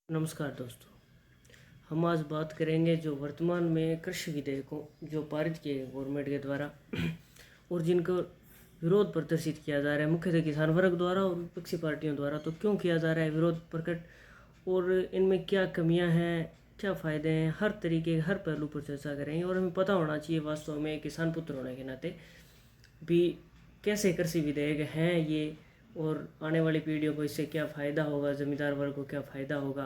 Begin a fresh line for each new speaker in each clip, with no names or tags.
नमस्कार दोस्तों। हम आज बात करेंगे जो वर्तमान में कृषि विधेयकों जो पारित किए गए गवर्नमेंट के द्वारा और जिनको विरोध प्रदर्शित किया जा रहा है मुख्यतः किसान वर्ग द्वारा और विपक्षी पार्टियों द्वारा। तो क्यों किया जा रहा है विरोध प्रकट, और इनमें क्या कमियां हैं, क्या फ़ायदे हैं, हर तरीके हर पहलू पर चर्चा करेंगे। और हमें पता होना चाहिए वास्तव में किसान पुत्र होने के नाते भी कैसे कृषि विधेयक हैं ये, और आने वाली पीढ़ियों को इससे क्या फ़ायदा होगा, ज़मींदार वर्ग को क्या फ़ायदा होगा,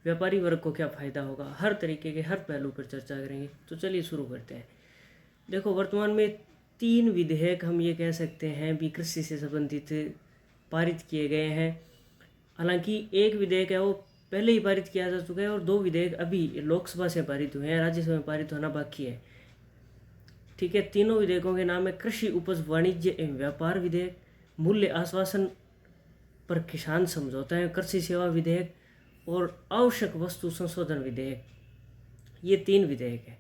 व्यापारी वर्ग को क्या फ़ायदा होगा, हर तरीके के हर पहलू पर चर्चा करेंगे। तो चलिए शुरू करते हैं। देखो, वर्तमान में 3 विधेयक हम ये कह सकते हैं भी कृषि से संबंधित पारित किए गए हैं। हालांकि एक विधेयक है वो पहले ही पारित किया जा चुका है और 2 विधेयक अभी लोकसभा से पारित हुए हैं, राज्यसभा में पारित होना बाकी है। ठीक है, तीनों विधेयकों के नाम है कृषि उपज वाणिज्य एवं व्यापार विधेयक, मूल्य आश्वासन पर किसान समझौता है कृषि सेवा विधेयक, और आवश्यक वस्तु संशोधन विधेयक। ये 3 विधेयक है।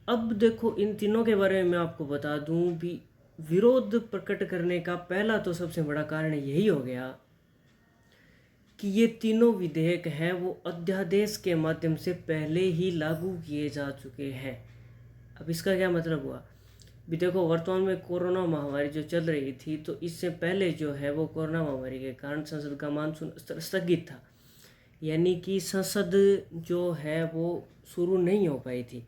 अब देखो, इन तीनों के बारे में मैं आपको बता दूं भी विरोध प्रकट करने का पहला तो सबसे बड़ा कारण यही हो गया कि ये तीनों विधेयक हैं वो अध्यादेश के माध्यम से पहले ही लागू किए जा चुके हैं। अब इसका क्या मतलब हुआ भी देखो, वर्तमान में कोरोना महामारी जो चल रही थी, तो इससे पहले जो है वो कोरोना महामारी के कारण संसद का मानसून स्थगित था, यानी कि संसद जो है वो शुरू नहीं हो पाई थी।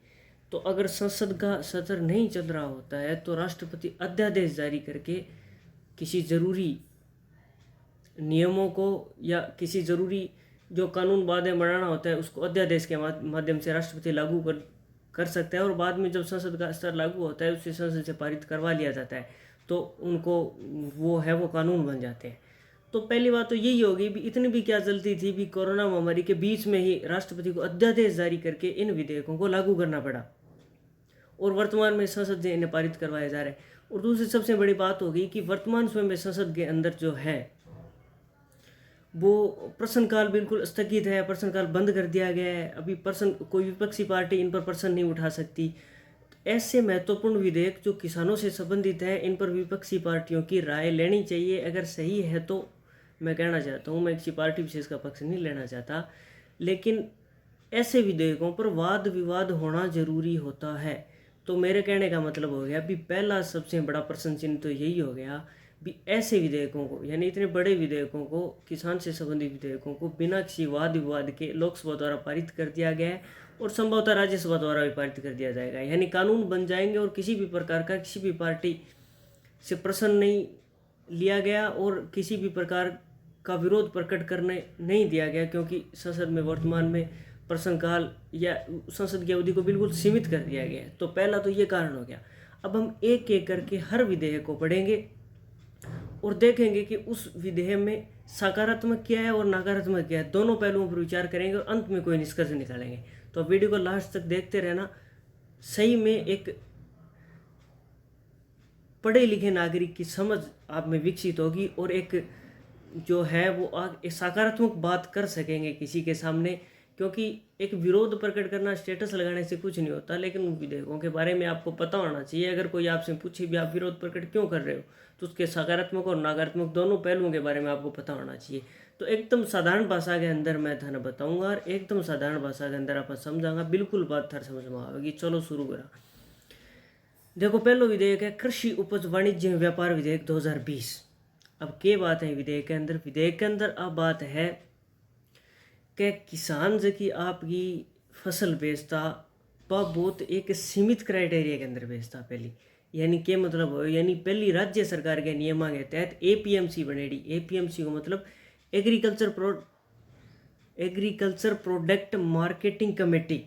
तो अगर संसद का सत्र नहीं चल रहा होता है तो राष्ट्रपति अध्यादेश जारी करके किसी ज़रूरी नियमों को या किसी ज़रूरी जो कानून बातें बनाना होता है उसको अध्यादेश के माध्यम से राष्ट्रपति लागू कर सकता है, और बाद में जब संसद का स्तर लागू होता है उससे संसद से पारित करवा लिया जाता है, तो उनको वो कानून बन जाते हैं। तो पहली बात तो यही होगी भी इतनी भी क्या जल्दी थी भी कोरोना महामारी के बीच में ही राष्ट्रपति को अध्यादेश जारी करके इन विधेयकों को लागू करना पड़ा, और वर्तमान में संसद से इन्हें पारित करवाया जा रहा है। और दूसरी सबसे बड़ी बात होगी कि वर्तमान समय में संसद के अंदर जो है वो प्रश्नकाल बिल्कुल स्थगित है, प्रश्नकाल बंद कर दिया गया है। अभी प्रश्न कोई विपक्षी पार्टी इन पर प्रश्न नहीं उठा सकती। ऐसे महत्वपूर्ण विधेयक जो किसानों से संबंधित है इन पर विपक्षी पार्टियों की राय लेनी चाहिए। अगर सही है तो मैं कहना चाहता हूँ, मैं किसी पार्टी विशेष का पक्ष नहीं लेना चाहता, लेकिन ऐसे विधेयकों पर वाद विवाद होना जरूरी होता है। तो मेरे कहने का मतलब हो गया भी पहला सबसे बड़ा प्रश्न चिन्ह तो यही हो गया भी ऐसे विधेयकों को, यानी इतने बड़े विधेयकों को, किसान से संबंधित विधेयकों को बिना किसी वाद विवाद के लोकसभा द्वारा पारित कर दिया गया है, और संभवतः राज्यसभा द्वारा भी पारित कर दिया जाएगा, यानी कानून बन जाएंगे। और किसी भी प्रकार का किसी भी पार्टी से प्रश्न नहीं लिया गया और किसी भी प्रकार का विरोध प्रकट करने नहीं दिया गया, क्योंकि संसद में वर्तमान में प्रश्नकाल या संसद की अवधि को बिल्कुल सीमित कर दिया गया है। तो पहला तो ये कारण हो गया। अब हम एक एक करके हर विधेयक को पढ़ेंगे और देखेंगे कि उस विधेयक में सकारात्मक क्या है और नकारात्मक क्या है, दोनों पहलुओं पर विचार करेंगे और अंत में कोई निष्कर्ष निकालेंगे। तो वीडियो को लास्ट तक देखते रहना। सही में एक पढ़े लिखे नागरिक की समझ आप में विकसित होगी और एक जो है वो एक सकारात्मक बात कर सकेंगे किसी के सामने, क्योंकि एक विरोध प्रकट करना, स्टेटस लगाने से कुछ नहीं होता, लेकिन उन विधेयकों के बारे में आपको पता होना चाहिए। अगर कोई आपसे पूछे भी आप विरोध प्रकट क्यों कर रहे हो, तो उसके सकारात्मक और नकारात्मक दोनों पहलुओं के बारे में आपको पता होना चाहिए। तो एकदम साधारण भाषा के अंदर मैं थाने बताऊंगा और एकदम साधारण भाषा के अंदर आप समझाऊंगा, बिल्कुल बात थार समझ में आएगी। चलो शुरू करा। देखो, पहला विधेयक है कृषि उपज वाणिज्य व्यापार विधेयक 2020। अब क्या बात है विधेयक के अंदर? विधेयक के अंदर अब बात है कि किसान जो कि आपकी फसल बेचता वह बहुत एक सीमित क्राइटेरिया के अंदर बेचता पहली, यानी क्या मतलब हो, यानी पहली राज्य सरकार के नियम के तहत एपीएमसी बनेगी। एपीएमसी को मतलब एग्रीकल्चर प्रोडक्ट मार्केटिंग कमेटी,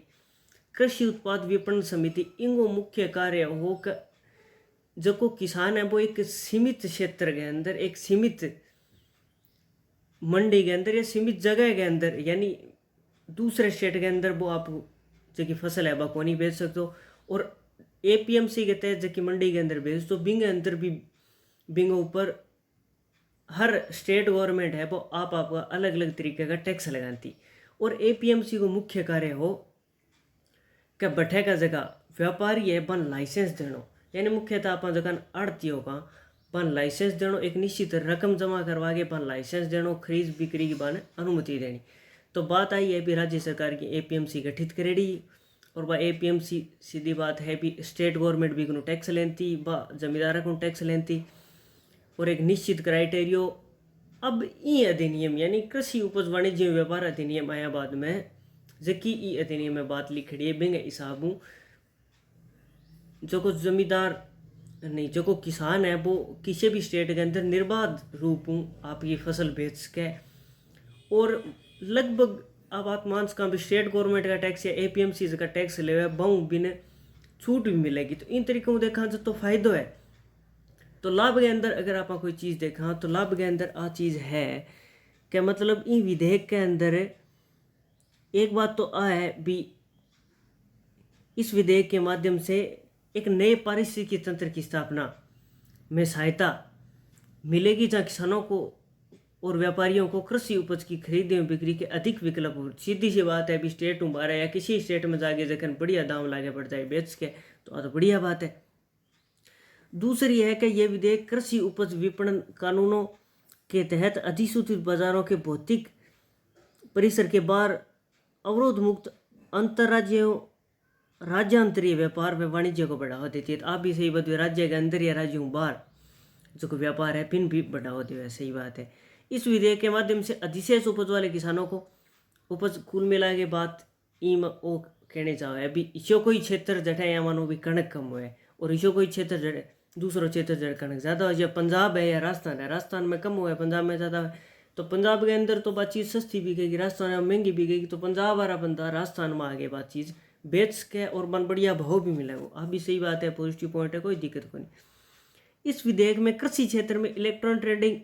कृषि उत्पाद विपणन समिति। इनको मुख्य कार्य हो जो को किसान है वो एक सीमित क्षेत्र के अंदर, एक सीमित मंडी के अंदर या सीमित जगह के अंदर, यानी दूसरे स्टेट के अंदर वो आप जो की फसल है वह को नहीं बेच सकते हो। और एपीएमसी के तहत जो कि मंडी के अंदर बेच तो बिंग अंदर भी बिंग ऊपर हर स्टेट गवर्नमेंट है वो आपका अलग अलग तरीके का टैक्स लगाती। और एपीएमसी को मुख्य कार्य हो कि बठे का जगह व्यापारी है बन लाइसेंस देना, यानी मुख्यतः आप जगह आड़ती होगा पान लाइसेंस देनो, एक निश्चित रकम जमा करवा के पान लाइसेंस देनो, खरीद बिक्री की बाने अनुमति देनी। तो बात आई है भी राज्य सरकार की एपीएमसी गठित करेगी, और वह एपीएमसी सीधी बात है भी स्टेट गवर्नमेंट भी टैक्स लेती, व जमींदार को टैक्स लेती, और एक निश्चित क्राइटेरियो। अब ई अधिनियम यानी कृषि उपज वाणिज्य व्यापार अधिनियम आया बाद में, जबकि ई अधिनियम में बात लिखड़ी है बिंग हिसाबों जो को जमींदार नहीं, जो को किसान है वो किसी भी स्टेट के अंदर निर्बाध रूप आपकी फसल बेच के, और लगभग अब आप मानस का भी स्टेट गवर्नमेंट का टैक्स या एपीएमसी का टैक्स ले बहु बिन छूट भी मिलेगी। तो इन तरीकों देखा जो तो फायदो है। तो लाभ के अंदर अगर आप कोई चीज़ देखा तो लाभ के अंदर आ चीज़ है कि मतलब इन विधेयक के अंदर एक बात तो आ है भी, इस विधेयक के माध्यम से एक नए पारिस्थितिकी तंत्र की स्थापना में सहायता मिलेगी, जहाँ किसानों को और व्यापारियों को कृषि उपज की खरीद एवं बिक्री के अधिक विकल्प हो। सीधी सी बात है भी स्टेट बारे या किसी स्टेट में जाके जखन बढ़िया दाम लागे पड़ जाए बेच के, तो बढ़िया बात है। दूसरी है कि यह विधेयक कृषि उपज विपणन कानूनों के तहत अधिसूचित बाजारों के भौतिक परिसर के बाहर अवरोध मुक्त अंतर्राज्यीय राज्यांतरीय व्यापार व वाणिज्य को बढ़ावा देती है। तो आप भी सही बात है, राज्य के अंदर या राज्यों बाहर जो को व्यापार है पिन भी बढ़ावा दिया है, सही बात है। इस विधेयक के माध्यम से अधिशेष उपज वाले किसानों को उपज कुल मिला के बात ईम ओ कहने चाहो है अभी इसो कोई क्षेत्र जटे या मानो भी कणक कम हुआ है, और इसो कोई क्षेत्र जड़े दूसरा क्षेत्र जड़े कणक ज़्यादा हो, जब पंजाब है या राजस्थान है, राजस्थान में कम हुआ है पंजाब में ज़्यादा है। तो पंजाब के अंदर तो बात चीज़ सस्ती बिकेगी, राजस्थान में महंगी बिकेगी, तो पंजाब वाला बंदा राजस्थान में आगे बात चीज़ बेच के और मन बढ़िया भाव भी मिलेगा। आप भी सही बात है, पॉजिटिव पॉइंट है, कोई दिक्कत को नहीं। इस विधेयक में कृषि क्षेत्र में इलेक्ट्रॉनिक ट्रेडिंग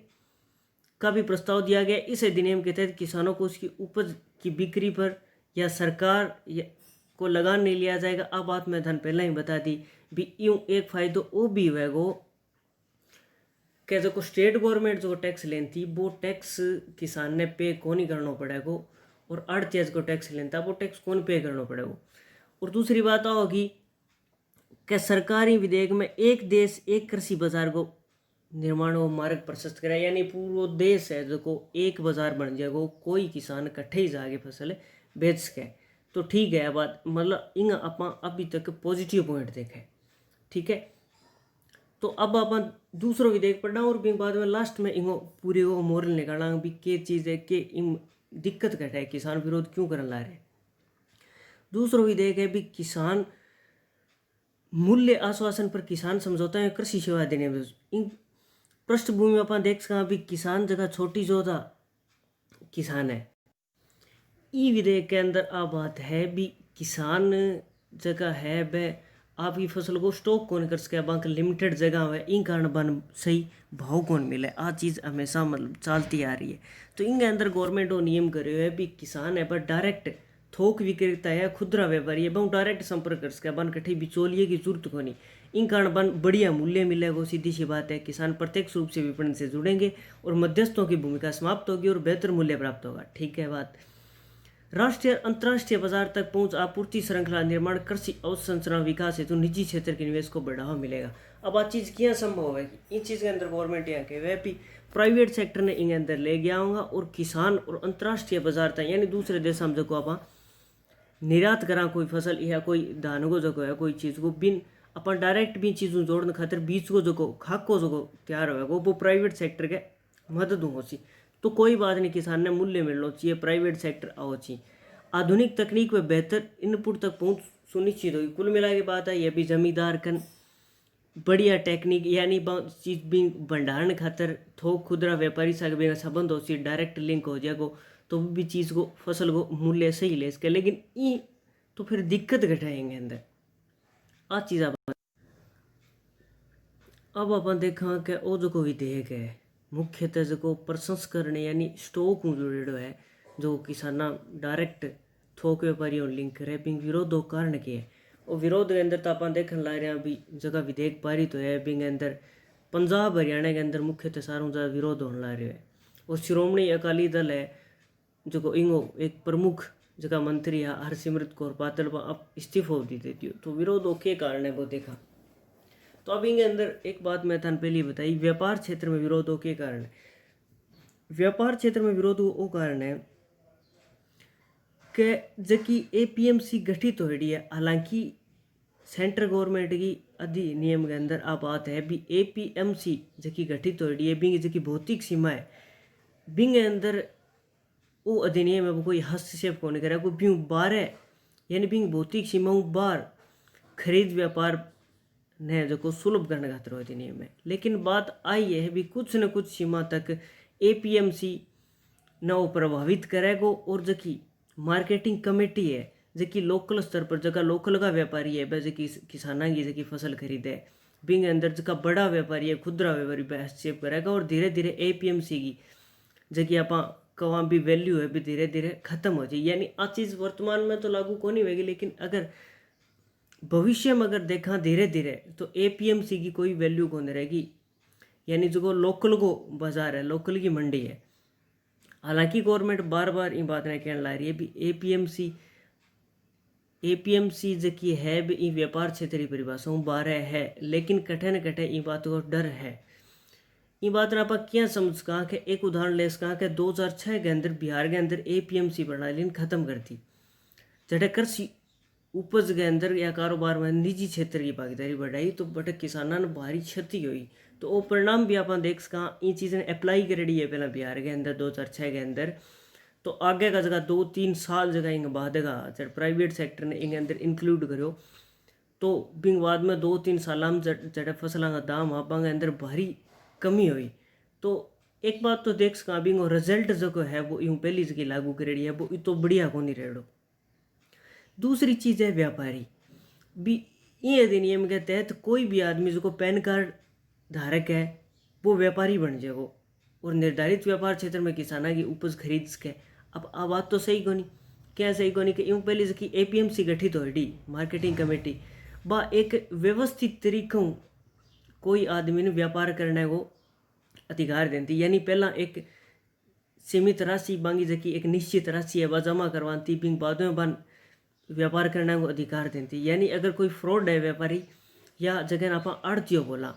का भी प्रस्ताव दिया गया। इस अधिनियम के तहत किसानों को उसकी उपज की बिक्री पर या सरकार को लगान नहीं लिया जाएगा। अब बात मैं धन पहले ही बता दी भी, यूँ एक फायदो वो भी हुएगो कि जो स्टेट गवर्नमेंट जो टैक्स लेती वो टैक्स किसान ने पे कौन नहीं करना पड़ेगा, और आड़तिया को टैक्स लेता वो टैक्स कौन पे करना पड़ेगा। और दूसरी बात होगी कि सरकारी विधेयक में एक देश एक कृषि बाजार को निर्माण व मार्ग प्रशस्त कराए, यानी पूरा देश है जो को एक बाजार बन जाएगा, कोई किसान इकट्ठे ही जाके फसल बेच के। तो ठीक है बात, मतलब इन आप अभी तक पॉजिटिव पॉइंट देखे, ठीक है। तो अब अपन दूसरा विधेयक पढ़ना, और भी बाद में लास्ट में इनको पूरे वो मोरल निकालना भी के चीज़ है कि इन दिक्कत घटा है, किसान विरोध क्यों करने ला रहे। दूसरा विधेयक है भी किसान मूल्य आश्वासन पर किसान समझौता है कृषि सेवा देने में। इन पृष्ठभूमि में अपन देख सका भी किसान जगह छोटी जोधा किसान है। ई विधेयक के अंदर आ बात है भी किसान जगह है वह आपकी फसल को स्टॉक कौन कर सके, बैंक लिमिटेड जगह है, इन कारण बन सही भाव कौन मिले, आ चीज़ हमेशा मतलब चलती आ रही है। तो इनके अंदर गवर्नमेंट वो नियम करे हुए है भी किसान है पर डायरेक्ट थोक विक्रेता है, खुदरा व्यापारी है, बहुत डायरेक्ट संपर्क कर सके, बन कठी बिचौलिए की जरूरत को नहीं, इन कारण बन बढ़िया मूल्य मिलेगा। सीधी सी बात है, किसान प्रत्यक्ष रूप से विपणन से जुड़ेंगे और मध्यस्थों की भूमिका समाप्त होगी और बेहतर मूल्य प्राप्त होगा। ठीक है बात। राष्ट्रीय अंतर्राष्ट्रीय बाजार तक पहुंच आपूर्ति श्रृंखला निर्माण कृषि अवसंरचना विकास हेतु निजी क्षेत्र के निवेश को बढ़ावा मिलेगा। अब आ चीज़ क्या संभव है, इन चीज़ के अंदर गवर्नमेंट यहाँ के वह भी प्राइवेट सेक्टर ने इन अंदर ले गया होगा, और किसान और अंतर्राष्ट्रीय बाजार तक यानी दूसरे देश हम जो आप निर्यात करा कोई फसल या कोई धान को जो है कोई चीज़ को बिन अपन डायरेक्ट भी चीज़ों जोड़ने खातिर बीच को जो खाक को जो तैयार होगा वो प्राइवेट सेक्टर के मदद हो सी। तो कोई बात नहीं, किसान ने मूल्य मिलना चाहिए, प्राइवेट सेक्टर आओ चाहिए, आधुनिक तकनीक व बेहतर इनपुट तक पहुंच सुनिश्चित होगी। कुल मिला के बात है ये भी जमींदार कन बढ़िया टेक्निक यानी चीज भी भंडारण खातर थोक खुदरा व्यापारी से संबंध हो सी, डायरेक्ट लिंक हो जाएगा तो भी चीज़ को फसल को मूल्य सही ले सके। लेकिन ये तो फिर दिक्कत घटाएंगे अंदर आ चीज़। अब अपन देखा कि वो जो विधेयक है मुख्यतः जो प्रसंस्करण यानी स्टॉक जुड़े है, जो किसान डायरेक्ट थोक व्यापारियों लिंक करे बिंग विरोध कारण के है। और विरोध के अंदर तो अपन देखने ला रहे हैं भी जगह विधेयक पारित तो है बिंग अंदर पंजाब हरियाणा के अंदर मुख्यतः सारों ज़्यादा विरोध होने ला रहे है। और श्रोमणी अकाली दल है जो इंगो एक प्रमुख जगह मंत्री हरसिमरत कौर बादल अब इस्तीफा दी देती हो, तो विरोध के कारण है वो देखा। तो अब इनके अंदर एक बात मैं थान पहले बताई, व्यापार क्षेत्र में विरोध हो के कारण है। व्यापार क्षेत्र में विरोध वो कारण है कि जबकि एपीएमसी गठित हो रही है, हालांकि सेंट्रल गवर्नमेंट की अधिनियम के अंदर आ बात है भी एपीएमसी जबकि गठित हो रही है, बिंग जबकि भौतिक सीमा है, बिंग के अंदर वो अधिनियम है वो कोई हस्तक्षेप कौन करे, कोई बिंग बाहर है, यानी बिंग भौतिक सीमाओं बाहर खरीद व्यापार ने जो को सुलभ करने खातिर अधिनियम है। लेकिन बात आई है भी कुछ न कुछ सीमा तक एपीएमसी न वो प्रभावित करेगो, और जबकि मार्केटिंग कमेटी है जबकि लोकल स्तर पर जगह लोकल का व्यापारी है वह जबकि किसाना की जबकि फसल खरीदे, बिंग अंदर जगह बड़ा व्यापारी है खुदरा व्यापारी वह हस्तक्षेप करेगा, और धीरे धीरे एपीएमसी की जगह आप कहाँ भी वैल्यू है भी धीरे धीरे खत्म हो जाए। यानी आ चीज़ वर्तमान में तो लागू को नहीं होगी, लेकिन अगर भविष्य में अगर देखा धीरे धीरे तो एपीएमसी की कोई वैल्यू को नहीं रहेगी, यानी जो लोकल को बाजार है, लोकल की मंडी है। हालांकि गवर्नमेंट बार बार इन बात ने कहने ला रही है भी एपीएमसी जो की है भी इन व्यापार क्षेत्र की परिभाषाओं बारह है, लेकिन कठे न कठे इन बात को डर है। इन बात ने आप क्या समझ कहा कि एक उदाहरण ले सका कि 2006 के अंदर बिहार के अंदर एपीएमसी प्रणाली ने खत्म कर दी, जटे कृषि उपज के अंदर या कारोबार में निजी क्षेत्र की भागीदारी बढ़ाई, तो बटे किसानों ने भारी क्षति हुई। तो वो परिणाम भी आप देख सका, इन चीज़ें अप्लाई करेड़ी है पहला बिहार के अंदर 2006 के अंदर। तो आगे का जगह 2-3 साल जगह इंग बाद जब प्राइवेट सेक्टर ने इंगे अंदर इंक्लूड करो, तो बिंग बाद में 2-3 साल में जड़े फसलों का दाम आप अंदर भारी कमी हुई। तो एक बात तो देख सका बिंग रिजल्ट जो है वो यूँ पहली जगह लागू करेड़ी है वो तो बढ़िया को नहीं रेड़ो। दूसरी चीज़ है व्यापारी भी, ये अधिनियम के तहत कोई भी आदमी जो पैन कार्ड धारक है वो व्यापारी बन जाएगा, और निर्धारित व्यापार क्षेत्र में किसाना की उपज खरीद सके। अब आ बात तो सही को नहीं, क्या सही को नहीं कि यूँ पहले की एपीएमसी गठित हो रही मार्केटिंग कमेटी बा एक व्यवस्थित तरीकों कोई आदमी ने व्यापार करने को अधिकार देती, यानी पहला एक सीमित राशि मांगी जबकि एक निश्चित राशि है वह जमा करवाती, बिंग बाद में बन व्यापार करने को अधिकार देती। यानी अगर कोई फ्रॉड है व्यापारी या जगह आप आड़तियों बोला,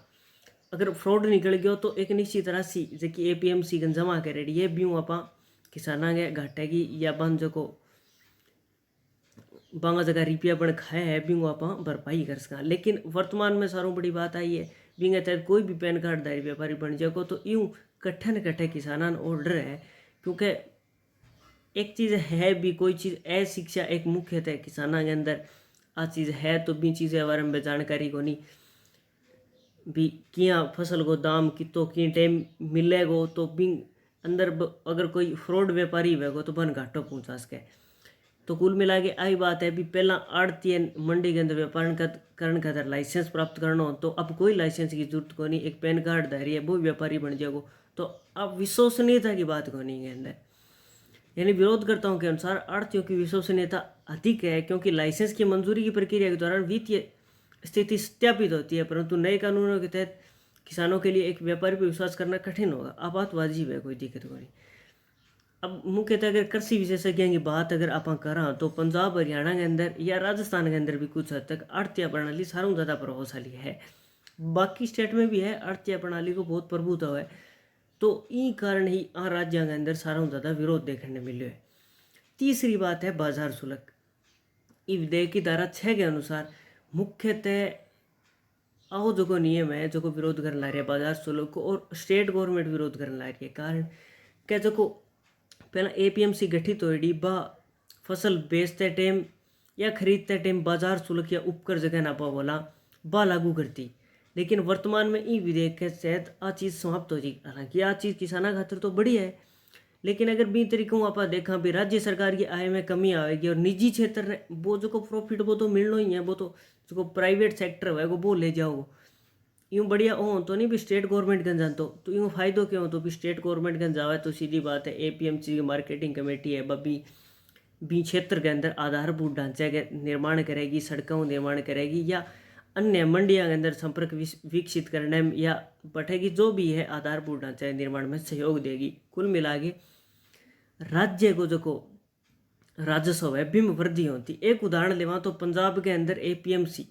अगर फ्रॉड निकल गया तो एक निश्चित राशि जबकि एपीएमसी गन जमा करेड़ी है ब्यूँ आप किसाना के घाटे की या बन जो को बांगा जगह रुपया बन खाया है ब्यूँ आप भरपाई कर सका। लेकिन वर्तमान में सारों बड़ी बात आई है बिंग तहत कोई भी पैन कार्डधारी व्यापारी बन जाएगा, तो यूँ कट्ठे न कट्ठे किसाना ऑर्डर है, क्योंकि एक चीज़ है भी कोई चीज़ शिक्षा एक मुख्यतः किसाना के अंदर आ चीज़ है, तो भी चीज़ें के बारे में जानकारी को नहीं भी किया फसल को दाम कितो कि टाइम मिलेगो, तो भी अंदर अगर कोई फ्रॉड व्यापारी होगा तो बन घाटो पहुँचा सके। तो कुल मिला के आई बात है भी पहला आड़ती मंडी के अंदर व्यापार करण खातर लाइसेंस प्राप्त करना हो, तो अब कोई लाइसेंस की जरूरत को नहीं, एक पैन कार्ड धारी है वो व्यापारी बन जाएगा। तो अब विश्वसनीयता की बात को नहीं है अंदर, यानी विरोधकर्ताओं के अनुसार आड़तियों की विश्वसनीयता अधिक है, क्योंकि लाइसेंस की मंजूरी की प्रक्रिया के दौरान वित्तीय स्थिति सत्यापित होती है, परंतु नए कानूनों के तहत किसानों के लिए एक व्यापारी पर विश्वास करना कठिन होगा। अब बात वाजिब है, कोई दिक्कत को नहीं। अब मुख्यतः अगर कृषि विशेषज्ञों की बात अगर आप करा तो पंजाब हरियाणा के अंदर या राजस्थान के अंदर भी कुछ हद तक आड़तिया प्रणाली सारों ज़्यादा प्रभावशाली है, बाकी स्टेट में भी है आड़तिया प्रणाली को बहुत प्रभुत्व है। तो ई कारण ही आ राज्यों के अंदर सारों ज़्यादा विरोध देखने मिले है। तीसरी बात है बाजार शुल्क। इस विधेयक की धारा 6 के अनुसार मुख्यतः आओ जो नियम है जो विरोध करने ला रही है बाजार शुल्क को, और स्टेट गवर्नमेंट विरोध करने ला रही है। कारण क्या जो पहला एपीएमसी गठित हो रही बा फसल बेचते टाइम या खरीदते टाइम बाजार शुल्क या उपकर जगह ना बोला बा लागू करती, लेकिन वर्तमान में ई विधेयक के तहत आ चीज़ समाप्त हो जाएगी। हालांकि आ चीज़ किसाना खातिर तो बढ़िया है, लेकिन अगर बी तरीकों आप देखा भी राज्य सरकार की आय में कमी आएगी, और निजी क्षेत्र ने वो जो प्रॉफिट वो तो मिलना ही है, वो तो जो प्राइवेट सेक्टर है वो ले जाओ। यूँ बढ़िया हो तो नहीं भी स्टेट गवर्नमेंट गन जानते तो यूँ फायदो क्यों, तो भी स्टेट गवर्नमेंट गन जावे तो सीधी बात है एपीएमसी की मार्केटिंग कमेटी है बी क्षेत्र के अंदर आधारभूत ढांचे के निर्माण करेगी, सड़कों निर्माण करेगी या अन्य मंडियों के अंदर संपर्क विकसित करने में या बढ़ेगी, जो भी है आधारभूत ढांचे निर्माण में सहयोग देगी। कुल मिला के राज्य को जो राजस्व है बिम वृद्धि होती। एक उदाहरण लेवा तो पंजाब के अंदर एपीएमसी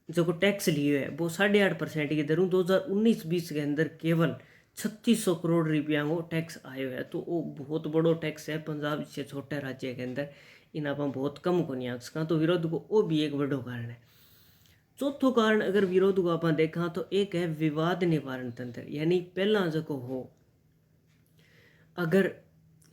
जो टैक्स लिए है वो 8.5% की दरों 2019-20 के अंदर केवल 3600 करोड़ रुपया को टैक्स आयो है। तो वो बहुत बड़ो टैक्स है पंजाब से छोटे राज्य के अंदर, इन आप बहुत कम को नहीं आख सका। तो विरोध को वो भी एक बड़ो कारण है। चौथो कारण अगर विरोध को आप देखा तो एक है विवाद निवारण तंत्र, यानी पहला जो हो अगर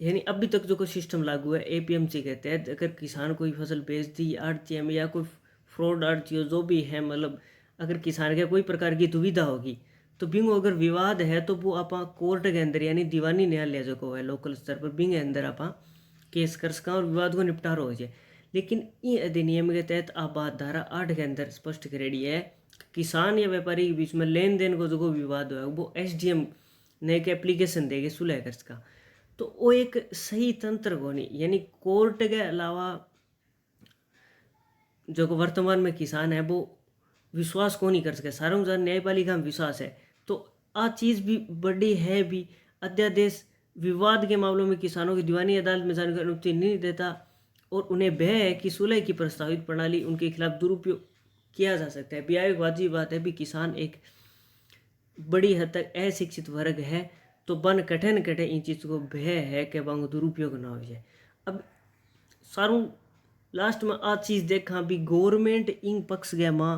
यानी अभी तक जो सिस्टम लागू है एपीएमसी के तहत, अगर किसान कोई फसल बेच दी आड़ती में या कोई फ्रॉड आड़ती हो जो भी है, मतलब अगर किसान के कोई प्रकार की दुविधा होगी तो बिंगो अगर विवाद है तो वो आप कोर्ट के अंदर यानी दीवानी न्यायालय जो है लोकल स्तर पर बिंग अंदर आप केस कर सका और विवाद को निपटारा हो जाए। लेकिन ये अधिनियम के तहत आप बात धारा 8 के अंदर स्पष्ट करेड़ी है, किसान या व्यापारी के बीच में लेन देन को जो विवाद है वो एसडीएम ने एक एप्लीकेशन देके सुलह कर सका। तो वो एक सही तंत्र को नहीं, यानी कोर्ट के अलावा जो वर्तमान में किसान है वो विश्वास को नहीं कर सके, सार्वजनिक न्यायपालिका में विश्वास है। तो आ चीज़ भी बड़ी है भी, अध्यादेश विवाद के मामलों में किसानों की दीवानी अदालत में जाने की अनुमति नहीं देता और उन्हें भय है कि सुलह की प्रस्तावित प्रणाली उनके खिलाफ दुरुपयोग किया जा सकता है। भी वाजिब बात है भी किसान एक बड़ी हद तक अशिक्षित वर्ग है, तो बन कठिन कठे इन चीज़ को भय है कि वह दुरुपयोग ना हो जाए। अब सारू लास्ट में आ चीज़ देखा भी गवर्नमेंट इन पक्ष गया माँ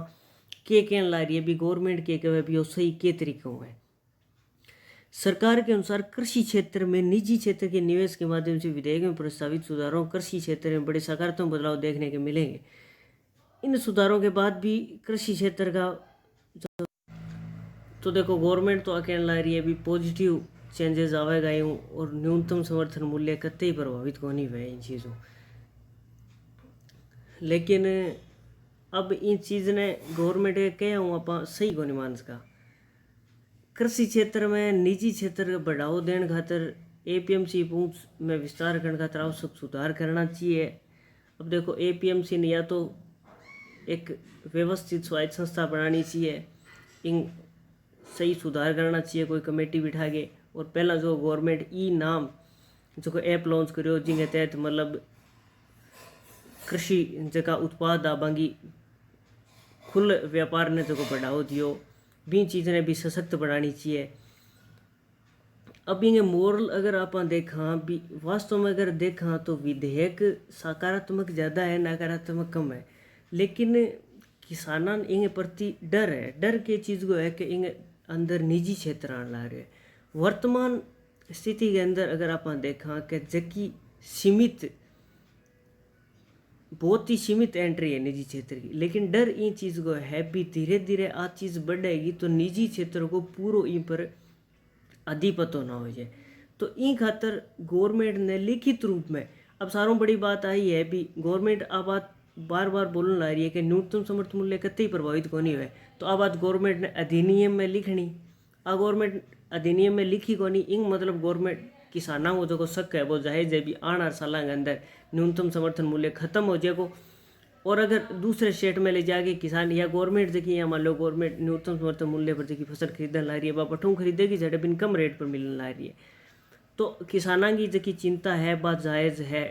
के कहने ला रही है भी गवर्नमेंट के कहे भी वो सही के तरीकों है। सरकार के अनुसार कृषि क्षेत्र में निजी क्षेत्र के निवेश के माध्यम से विधेयक में प्रस्तावित सुधारों कृषि क्षेत्र में बड़े सकारात्मक बदलाव देखने के मिलेंगे। इन सुधारों के बाद भी कृषि क्षेत्र का तो देखो गवर्नमेंट तो कहने ला रही है भी पॉजिटिव चेंजेस आवेगा यूँ और न्यूनतम समर्थन मूल्य कतई प्रभावित को नहीं हुए इन चीज़ों। लेकिन अब इन चीज़ ने गवर्नमेंट के कहे हूँ आप सही को नहीं मान सका। कृषि क्षेत्र में निजी क्षेत्र को बढ़ावा देने खातर एपीएमसी पहुँच में विस्तार करने खातर आवश्यक सुधार करना चाहिए। अब देखो एपीएमसी ने या तो एक व्यवस्थित स्वायत्त संस्था बनानी चाहिए, इन सही सुधार करना चाहिए, कोई कमेटी बिठा के। और पहला जो गवर्नमेंट ई नाम जो ऐप लॉन्च करो जिनके तहत मतलब कृषि जगह उत्पाद आबांगी खुल व्यापार ने जो बढ़ावा दियो, भी चीज़ ने भी सशक्त बनानी चाहिए। अब ये मोरल अगर आप देखा भी वास्तव में अगर देखा तो विधेयक सकारात्मक ज़्यादा है नकारात्मक कम है। लेकिन किसानों इन प्रति डर है, डर के चीज़ को है कि इन अंदर निजी क्षेत्र आने ला रहे। वर्तमान स्थिति के अंदर अगर आप देखा कि जबकि सीमित बहुत ही सीमित एंट्री है निजी क्षेत्र की, लेकिन डर इन चीज़ को है भी धीरे धीरे आ चीज़ बढ़ेगी तो निजी क्षेत्र को पूरा इन पर अधिपत्य ना हो जाए। तो इन खातर गवर्नमेंट ने लिखित रूप में, अब सारों बड़ी बात आई है भी गवर्नमेंट आ बात बार बार बोलने ला रही है कि न्यूनतम समर्थन मूल्य कतई प्रभावित को नहीं हुए। तो आ बात गवर्नमेंट ने अधिनियम में लिखनी, आ गवर्नमेंट अधिनियम में लिखी को नहीं, इन मतलब गवर्नमेंट किसानों को जो शक है वो जायज़ है भी आने वाले सालों के अंदर न्यूनतम समर्थन मूल्य खत्म हो जाएगा। और अगर दूसरे स्टेट में ले जाके किसान या गवर्नमेंट देखिए या मान लो गवर्नमेंट न्यूनतम समर्थन मूल्य पर देखिए फसल खरीदने ला रही है, वह पटू खरीदेगी जड़े बिन कम रेट पर मिलने ला रही है। तो किसानों की जो चिंता है बात जायज़ है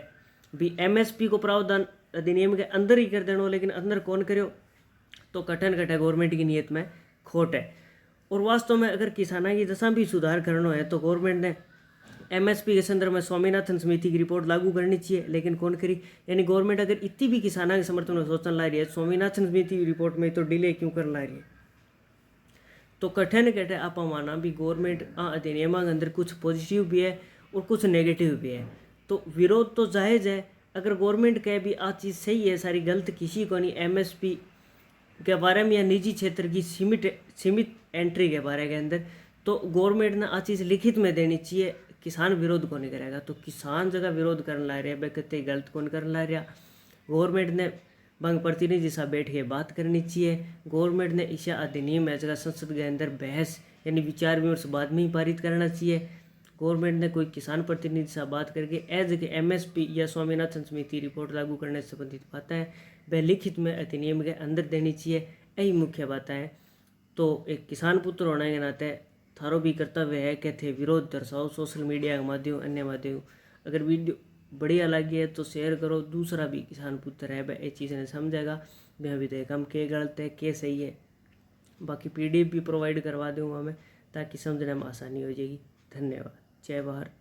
भी एमएसपी को प्रावधान अधिनियम के अंदर ही कर देना, लेकिन अंदर कौन करो तो कठिन कठे गवर्नमेंट की नीयत में खोट है। और वास्तव में अगर किसानों की दशा भी सुधार करना है तो गवर्नमेंट ने एमएसपी के संदर्भ में स्वामीनाथन समिति की रिपोर्ट लागू करनी चाहिए, लेकिन कौन करी। यानी गवर्नमेंट अगर इतनी भी किसानों के समर्थन में सोचने ला रही है, स्वामीनाथन समिति की रिपोर्ट में तो डिले क्यों कर ला रही है। तो कठिन कठे आप माना भी गवर्नमेंट अधिनियम के अंदर कुछ पॉजिटिव भी है और कुछ नेगेटिव भी है। तो विरोध तो जायज़ है, अगर गवर्नमेंट कहे भी आ चीज़ सही है सारी गलत किसी को नहीं, एमएसपी के बारे में या निजी क्षेत्र की सीमित एंट्री के बारे के अंदर, तो गवर्नमेंट ने आ चीज़ लिखित में देनी चाहिए। किसान विरोध कौन करेगा, तो किसान जगह विरोध करने ला रहे हैं, कतई गलत कौन करने ला रहा। गवर्नमेंट ने बंग प्रतिनिधि साहब बैठ के बात करनी चाहिए। गवर्नमेंट ने इस अधिनियम है जगह संसद के अंदर बहस यानी विचार विमर्श बाद में ही पारित करना चाहिए। गवर्नमेंट ने कोई किसान प्रतिनिधि साहब बात करके एज के एमएसपी या स्वामीनाथन समिति रिपोर्ट लागू करने से संबंधित बातें हैं वह लिखित में अधिनियम के अंदर देनी चाहिए। यही मुख्य बातें हैं। तो एक किसान पुत्र होने के नाते थारो भी कर्तव्य है कि थे विरोध दर्शाओ सोशल मीडिया के माध्यम अन्य माध्यम। अगर वीडियो बढ़िया लगी है तो शेयर करो, दूसरा भी किसान पुत्र है वह ये चीज़ ने समझेगा। वह विधेयक हम के गलत है के सही है। बाकी PDF भी प्रोवाइड करवा दूँगा मैं, ताकि समझने में आसानी हो जाएगी। धन्यवाद। जय भारत।